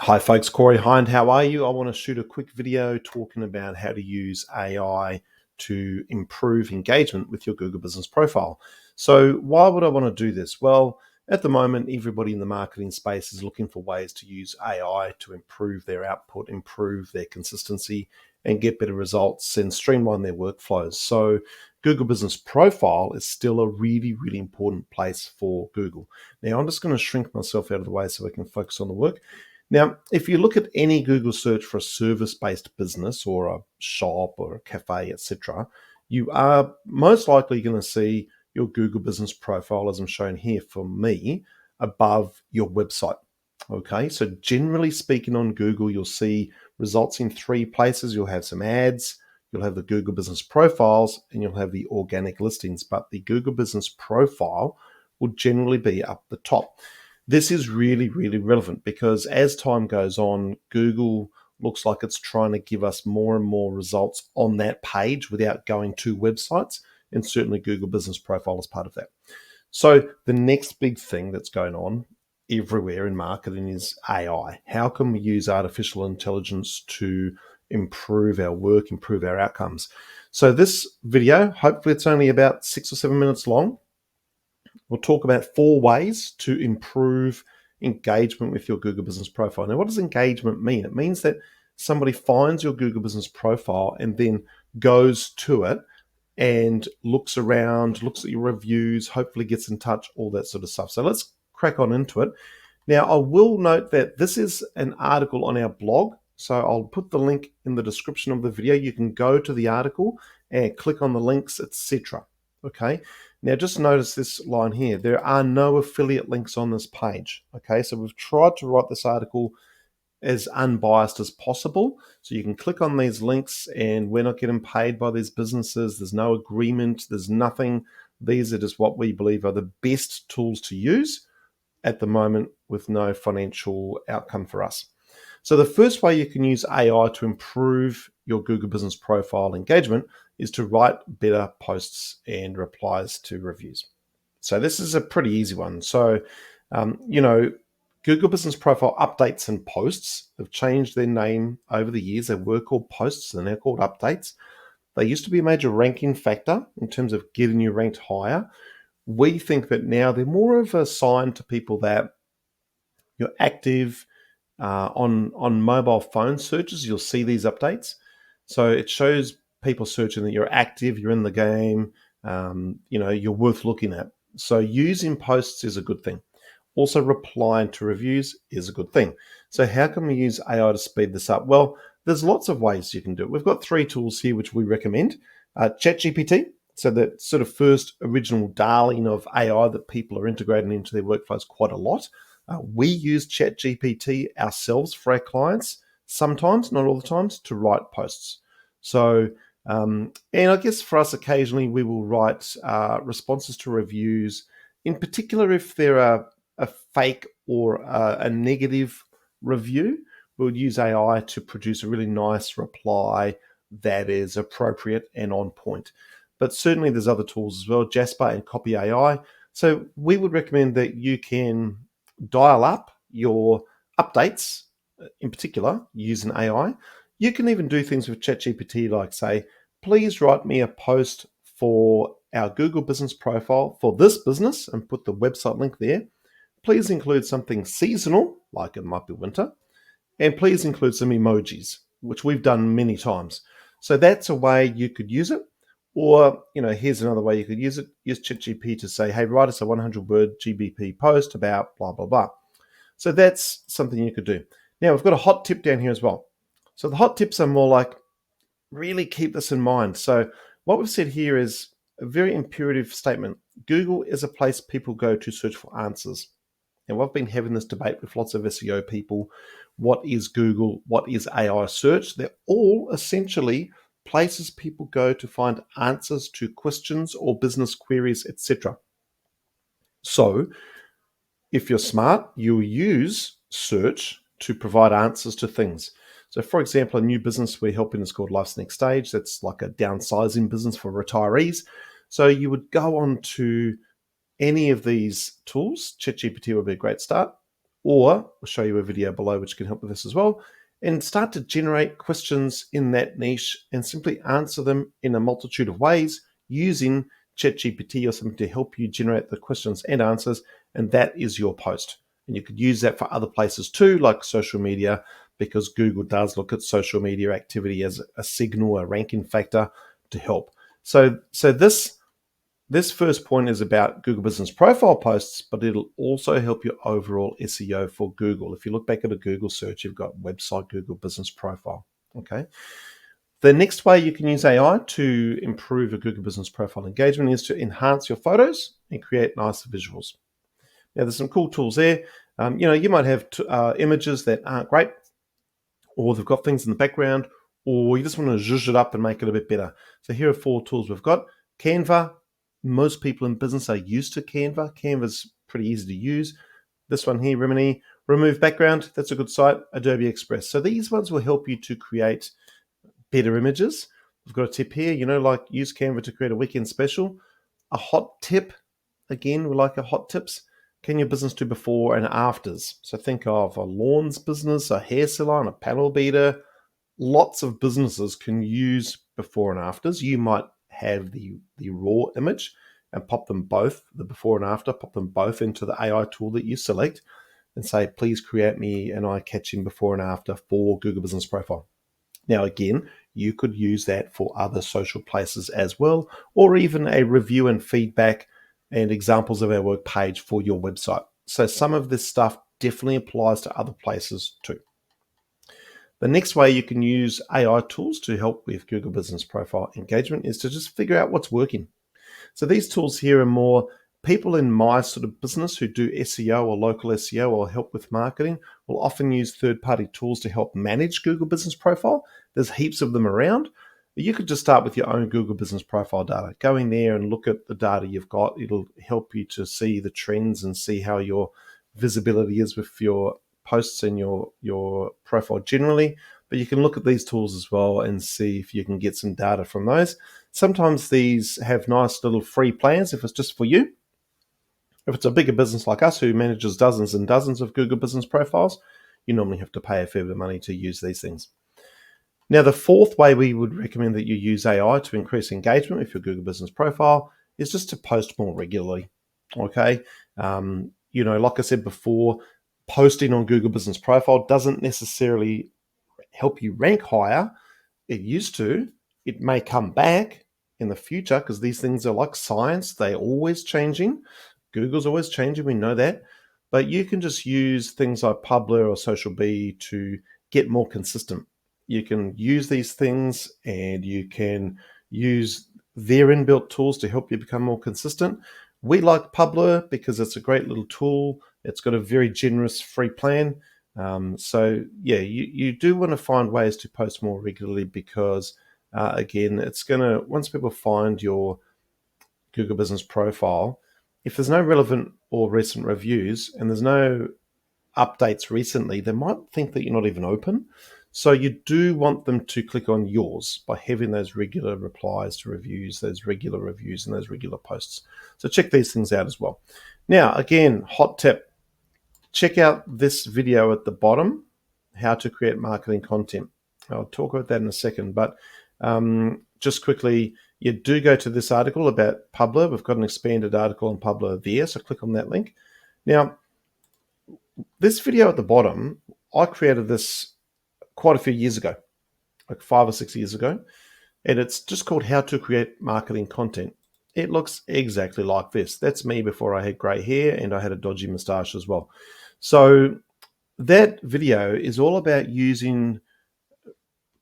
Hi folks, Corey Hind, how are you? I want to shoot a quick video talking about how to use AI to improve engagement with your Google Business Profile. So why would I want to do this? Well, at the moment, everybody in the marketing space is looking for ways to use AI to improve their output, improve their consistency, and get better results and streamline their workflows. So Google Business Profile is still a really, really important place for Google. Now, I'm just going to shrink myself out of the way so I can focus on the work. Now, if you look at any Google search for a service-based business or a shop or a cafe, etc., you are most likely going to see your Google Business Profile, as I'm showing here for me, above your website. Okay, so generally speaking on Google, you'll see results in three places. You'll have some ads, you'll have the Google Business Profiles, and you'll have the organic listings. But the Google Business Profile will generally be up the top. This is really, really relevant because as time goes on, Google looks like it's trying to give us more and more results on that page without going to websites, and certainly Google Business Profile is part of that. So the next big thing that's going on everywhere in marketing is AI. How can we use artificial intelligence to improve our work, improve our outcomes? So this video, hopefully it's only about 6 or 7 minutes long. We'll talk about 4 ways to improve engagement with your Google Business Profile. Now, what does engagement mean? It means that somebody finds your Google Business Profile and then goes to it and looks around, looks at your reviews, hopefully gets in touch, all that sort of stuff. So let's crack on into it. Now, I will note that this is an article on our blog. So I'll put the link in the description of the video. You can go to the article and click on the links, etc. Okay. Now, just notice this line here. There are no affiliate links on this page. Okay, so we've tried to write this article as unbiased as possible. So you can click on these links and we're not getting paid by these businesses. There's no agreement. There's nothing. These are just what we believe are the best tools to use at the moment with no financial outcome for us. So the first way you can use AI to improve your Google Business Profile engagement is to write better posts and replies to reviews. So this is a pretty easy one. So, Google Business Profile updates and posts have changed their name over the years. They were called posts, and they're now called updates. They used to be a major ranking factor in terms of getting you ranked higher. We think that now they're more of a sign to people that you're active. On mobile phone searches, you'll see these updates. So it shows people searching that you're active, you're in the game, you're worth looking at. So using posts is a good thing. Also, replying to reviews is a good thing. So how can we use AI to speed this up? Well, there's lots of ways you can do it. We've got 3 tools here which we recommend. ChatGPT, so the sort of first original darling of AI that people are integrating into their workflows quite a lot. We use ChatGPT ourselves for our clients, sometimes, not all the times, to write posts. So, and I guess for us, occasionally we will write responses to reviews, in particular if they're a fake or a negative review. We'll use AI to produce a really nice reply that is appropriate and on point. But certainly there's other tools as well, Jasper and Copy AI. So we would recommend that you can dial up your updates, in particular, using AI. You can even do things with ChatGPT like say, please write me a post for our Google Business Profile for this business and put the website link there. Please include something seasonal, like it might be winter, and please include some emojis, which we've done many times. So that's a way you could use it. Or, here's another way you could use it. Use ChatGPT to say, hey, write us a 100-word GBP post about blah, blah, blah. So that's something you could do. Now, we've got a hot tip down here as well. So the hot tips are more like, really keep this in mind. So what we've said here is a very imperative statement. Google is a place people go to search for answers. And we've been having this debate with lots of SEO people. What is Google? What is AI search? They're all essentially places people go to find answers to questions or business queries, etc. So if you're smart, you'll use search to provide answers to things. So for example, a new business we're helping is called Life's Next Stage. That's like a downsizing business for retirees. So you would go on to any of these tools. ChatGPT would be a great start. or I'll show you a video below which can help with this as well, and start to generate questions in that niche and simply answer them in a multitude of ways using ChatGPT or something to help you generate the questions and answers, and that is your post. And you could use that for other places too, like social media, because Google does look at social media activity as a signal, a ranking factor to help. So this first point is about Google Business Profile posts, but it'll also help your overall SEO for Google. If you look back at a Google search, you've got website Google Business Profile. Okay. The next way you can use AI to improve your Google Business Profile engagement is to enhance your photos and create nicer visuals. Now, there's some cool tools there. You might have images that aren't great, or they've got things in the background, or you just want to zhuzh it up and make it a bit better. So here are 4 tools we've got. Canva. Most people in business are used to Canva. Canva's pretty easy to use. This one here, Remini. Remove background. That's a good site. Adobe Express. So these ones will help you to create better images. We've got a tip here, like use Canva to create a weekend special. A hot tip, again, we like our hot tips. Can your business do before and afters? So think of a lawns business, a hair salon, a panel beater. Lots of businesses can use before and afters. You might have the raw image and pop them both, the before and after, pop them both into the AI tool that you select and say, please create me an eye-catching before and after for Google Business Profile. Now, again, you could use that for other social places as well, or even a review and feedback and examples of our work page for your website. So some of this stuff definitely applies to other places too. The next way you can use AI tools to help with Google Business Profile engagement is to just figure out what's working. So these tools here are more people in my sort of business who do SEO or local SEO or help with marketing will often use third-party tools to help manage Google Business Profile. There's heaps of them around. You could just start with your own Google Business Profile data. Go in there and look at the data you've got. It'll help you to see the trends and see how your visibility is with your posts and your profile generally. But you can look at these tools as well and see if you can get some data from those. Sometimes these have nice little free plans if it's just for you. If it's a bigger business like us who manages dozens and dozens of Google Business Profiles, you normally have to pay a fair bit of money to use these things. Now, the fourth way we would recommend that you use AI to increase engagement with your Google Business Profile is just to post more regularly. Okay. Like I said before, posting on Google Business Profile doesn't necessarily help you rank higher. It used to. It may come back in the future because these things are like science. They're always changing. Google's always changing. We know that. But you can just use things like Publer or Social Bee to get more consistent. You can use these things and you can use their inbuilt tools to help you become more consistent. We like Publer because it's a great little tool. It's got a very generous free plan. You do want to find ways to post more regularly because, again, it's going to, once people find your Google Business Profile, if there's no relevant or recent reviews and there's no updates recently, they might think that you're not even open. So you do want them to click on yours by having those regular replies to reviews, those regular reviews and those regular posts. So check these things out as well. Now, again, hot tip. Check out this video at the bottom, how to create marketing content. I'll talk about that in a second, but just quickly, you do go to this article about Publer. We've got an expanded article on Publer there, so click on that link. Now, this video at the bottom, I created this quite a few years ago, like 5 or 6 years ago, and it's just called How to Create Marketing Content. It looks exactly like this. That's me before I had grey hair and I had a dodgy moustache as well. So that video is all about using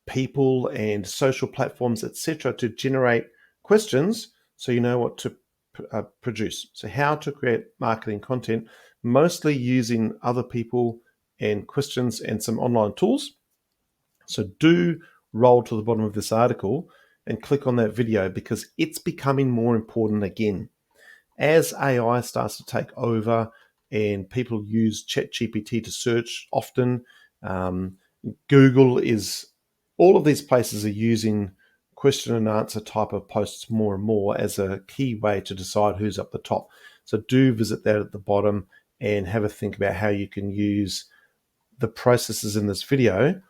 people and social platforms, etc., to generate questions so you know what to produce. So how to create marketing content, mostly using other people and questions and some online tools. So do roll to the bottom of this article and click on that video because it's becoming more important again. As AI starts to take over and people use ChatGPT to search often, Google is, all of these places are using question and answer type of posts more and more as a key way to decide who's up the top. So do visit that at the bottom and have a think about how you can use the processes in this video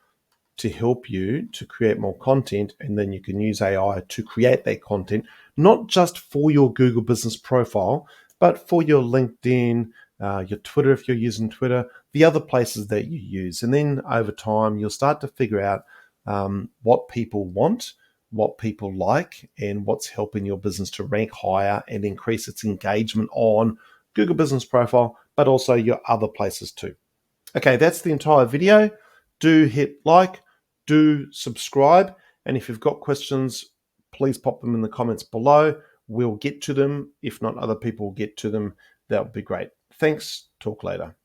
to help you to create more content, and then you can use AI to create that content, not just for your Google business profile, but for your LinkedIn, your Twitter, if you're using Twitter, the other places that you use. And then over time, you'll start to figure out what people want, what people like, and what's helping your business to rank higher and increase its engagement on Google business profile, but also your other places too. Okay, that's the entire video. Do hit like, do subscribe, and if you've got questions, please pop them in the comments below. We'll get to them. If not, other people will get to them. That would be great. Thanks. Talk later.